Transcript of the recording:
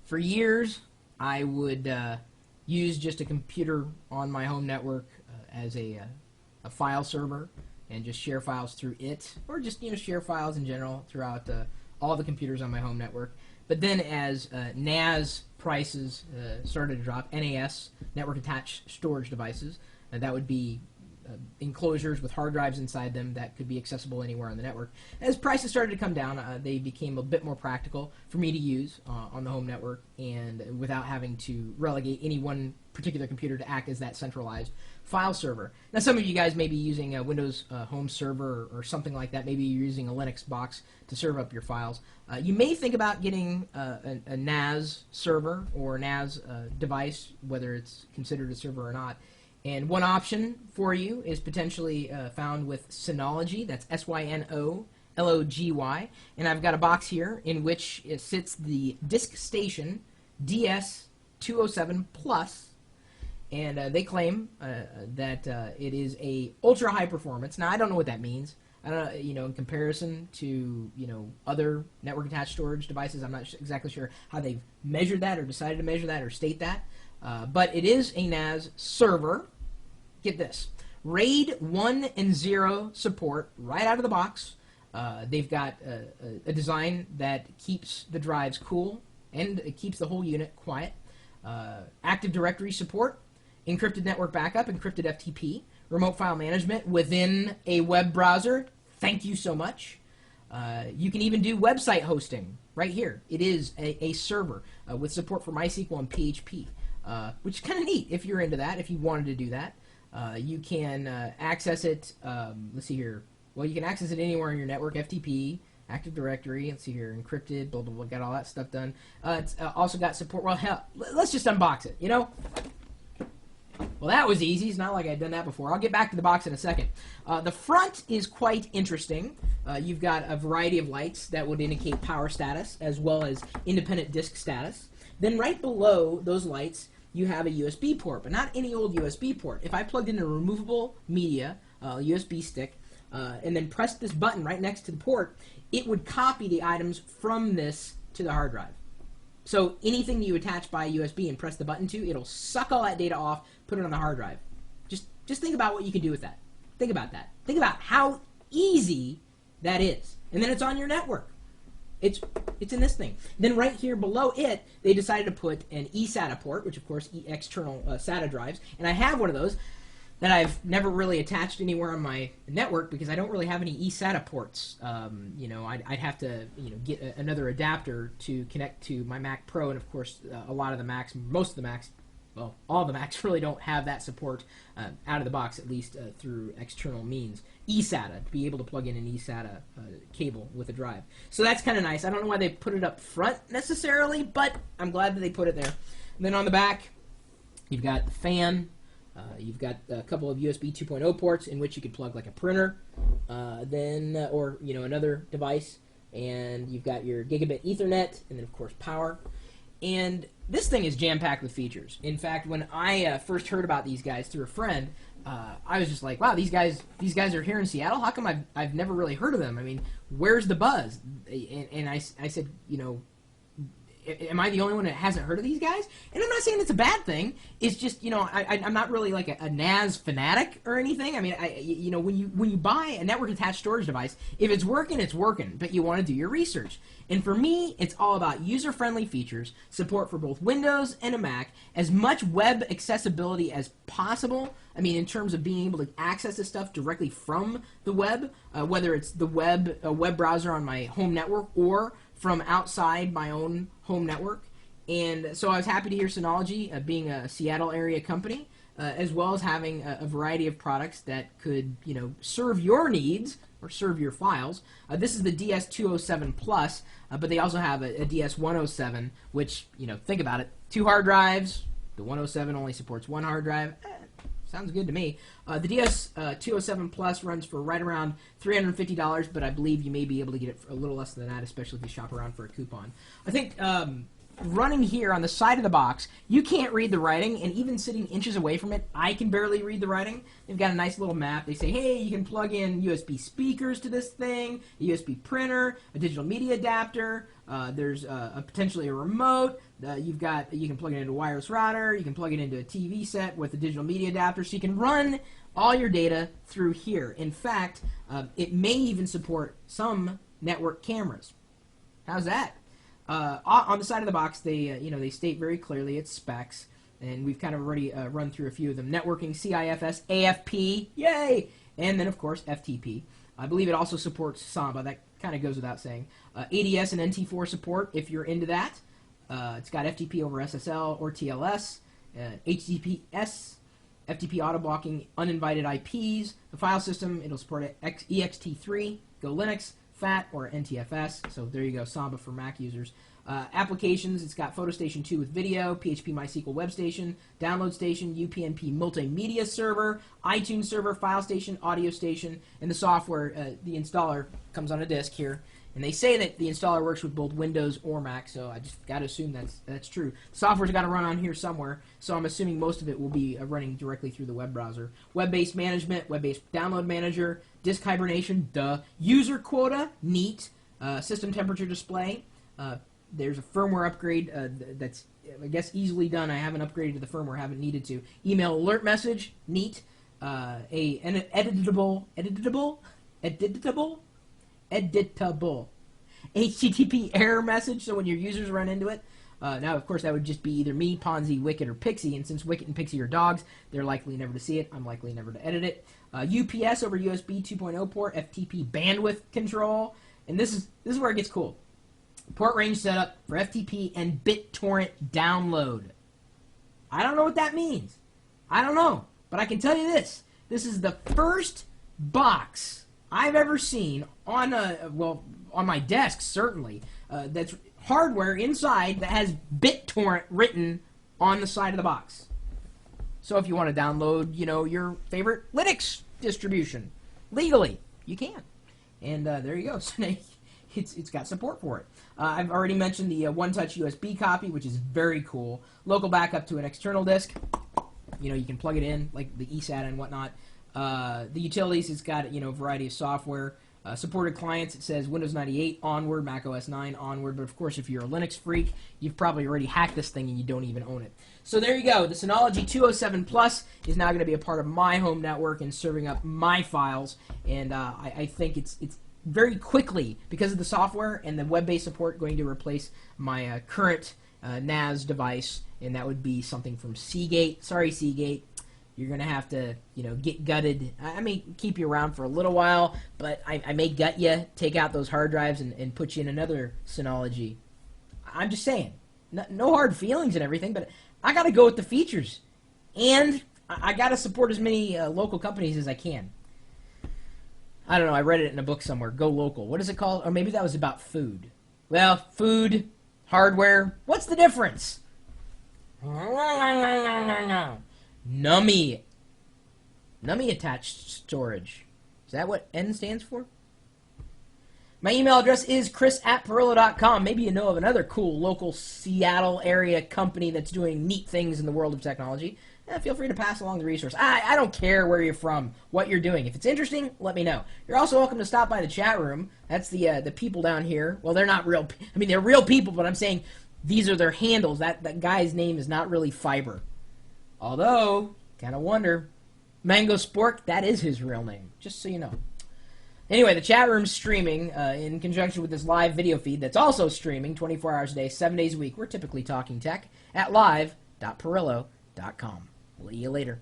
For years, I would use just a computer on my home network as a file server and just share files through it, or just share files in general throughout all the computers on my home network. But then as NAS prices started to drop, NAS, network attached storage devices, that would be enclosures with hard drives inside them that could be accessible anywhere on the network. As prices started to come down, they became a bit more practical for me to use on the home network, and without having to relegate any one particular computer to act as that centralized file server. Now, some of you guys may be using a Windows Home Server or something like that. Maybe you're using a Linux box to serve up your files. You may think about getting a NAS server or a NAS device, whether it's considered a server or not. And one option for you is potentially found with Synology. That's SYNOLOGY. And I've got a box here in which it sits the Disk Station DS207 Plus. And they claim that it is a ultra high performance. Now, I don't know what that means. I don't know, in comparison to, other network attached storage devices. I'm not exactly sure how they've measured that or decided to measure that or state that. But it is a NAS server. Get this. RAID 1 and 0 support right out of the box. They've got a design that keeps the drives cool and it keeps the whole unit quiet. Active Directory support, encrypted network backup, encrypted FTP, remote file management within a web browser. Thank you so much. You can even do website hosting right here. It is a server with support for MySQL and PHP, which is kind of neat if you're into that, if you wanted to do that. You can access it, let's see here. Well, you can access it anywhere on your network, FTP, Active Directory, let's see here, encrypted, blah, blah, blah, got all that stuff done. It's also got support, well, hell, let's just unbox it, Well, that was easy. It's not like I'd done that before. I'll get back to the box in a second. The front is quite interesting. You've got a variety of lights that would indicate power status as well as independent disk status. Then right below those lights, you have a USB port, but not any old USB port. If I plugged in a removable media, USB stick, and then pressed this button right next to the port, it would copy the items from this to the hard drive. So anything that you attach by USB and press the button to, it'll suck all that data off, put it on the hard drive. Just think about what you can do with that. Think about that. Think about how easy that is. And then it's on your network. It's in this thing. Then right here below it, they decided to put an eSATA port, which of course external SATA drives. And I have one of those that I've never really attached anywhere on my network because I don't really have any eSATA ports. I'd have to get another adapter to connect to my Mac Pro, and of course a lot of the Macs, most of the Macs, well, all the Macs really don't have that support out of the box, at least through external means. eSATA, to be able to plug in an eSATA cable with a drive. So that's kind of nice. I don't know why they put it up front necessarily, but I'm glad that they put it there. And then on the back, you've got the fan. You've got a couple of USB 2.0 ports in which you could plug like a printer, or another device. And you've got your gigabit Ethernet, and then of course power. And this thing is jam-packed with features. In fact, when I first heard about these guys through a friend, I was just like, wow, these guys are here in Seattle? How come I've never really heard of them? I mean, where's the buzz? And I said, am I the only one that hasn't heard of these guys? And I'm not saying it's a bad thing. It's just, I'm not really like a NAS fanatic or anything. I mean, when you buy a network attached storage device, if it's working, it's working, but you want to do your research. And for me, it's all about user-friendly features, support for both Windows and a Mac, as much web accessibility as possible. I mean, in terms of being able to access this stuff directly from the web, whether it's a web browser on my home network or from outside my own home network. And so I was happy to hear Synology, being a Seattle area company, as well as having a variety of products that could, serve your needs or serve your files. This is the DS207 Plus, but they also have a DS107, which, think about it, 2 hard drives. The 107 only supports 1 hard drive. Sounds good to me. The DS207 Plus runs for right around $350, but I believe you may be able to get it for a little less than that, especially if you shop around for a coupon. I think running here on the side of the box, you can't read the writing, and even sitting inches away from it, I can barely read the writing. They've got a nice little map. They say, hey, you can plug in USB speakers to this thing, a USB printer, a digital media adapter. There's potentially a remote. You can plug it into a wireless router. You can plug it into a TV set with a digital media adapter, so you can run all your data through here. In fact, it may even support some network cameras. How's that? On the side of the box, they state very clearly its specs, and we've kind of already run through a few of them. Networking, CIFS, AFP, yay! And then, of course, FTP. I believe it also supports Samba. That kind of goes without saying. ADS and NT4 support, if you're into that. It's got FTP over SSL or TLS, HTTPS, FTP auto blocking uninvited IPs. The file system, it'll support ext3, Go Linux, FAT, or NTFS. So there you go, Samba for Mac users. Applications, it's got PhotoStation 2 with video, PHP MySQL Web Station, Download Station, UPnP Multimedia Server, iTunes Server, File Station, Audio Station, and the software, the installer comes on a disk here. And they say that the installer works with both Windows or Mac, so I just got to assume that's true. The software's got to run on here somewhere, so I'm assuming most of it will be running directly through the web browser. Web-based management, web-based download manager, disk hibernation, duh. User quota, neat. System temperature display. There's a firmware upgrade that's, I guess, easily done. I haven't upgraded to the firmware, haven't needed to. Email alert message, neat. An editable HTTP error message, so when your users run into it. Now, of course, that would just be either me, Ponzi, Wicket, or Pixie, and since Wicket and Pixie are dogs, they're likely never to see it. I'm likely never to edit it. UPS over USB 2.0 port, FTP bandwidth control, and this is where it gets cool. Port range setup for FTP and BitTorrent download. I don't know what that means. I don't know, but I can tell you this. This is the first box I've ever seen on my desk, certainly, that's hardware inside that has BitTorrent written on the side of the box. So if you want to download, your favorite Linux distribution legally, you can. And there you go. So it's got support for it. I've already mentioned the one-touch USB copy, which is very cool. Local backup to an external disk. You can plug it in, like the eSATA and whatnot. The utilities, it's got a variety of software. Supported clients, it says Windows 98 onward, Mac OS 9 onward, but of course if you're a Linux freak, you've probably already hacked this thing and you don't even own it. So there you go. The Synology 207 Plus is now going to be a part of my home network and serving up my files, and I think it's very quickly, because of the software and the web-based support, going to replace my current NAS device, and that would be something from Seagate. Sorry, Seagate. You're going to have to, get gutted. I may keep you around for a little while, but I may gut you, take out those hard drives, and put you in another Synology. I'm just saying. No hard feelings and everything, but I got to go with the features. And I got to support as many local companies as I can. I don't know. I read it in a book somewhere. Go local. What is it called? Or maybe that was about food. Well, food, hardware, what's the difference? NUMMI attached storage. Is that what N stands for? My email address is chris@Pirillo.com. Maybe you know of another cool local Seattle area company that's doing neat things in the world of technology. Feel free to pass along the resource. I don't care where you're from, what you're doing. If it's interesting, let me know. You're also welcome to stop by the chat room. That's the people down here. Well, they're not real. I mean, they're real people, but I'm saying these are their handles. That guy's name is not really Fiber. Although, kind of wonder, Mango Spork, that is his real name, just so you know. Anyway, the chat room's streaming in conjunction with this live video feed that's also streaming 24 hours a day, 7 days a week. We're typically talking tech at live.Pirillo.com. We'll see you later.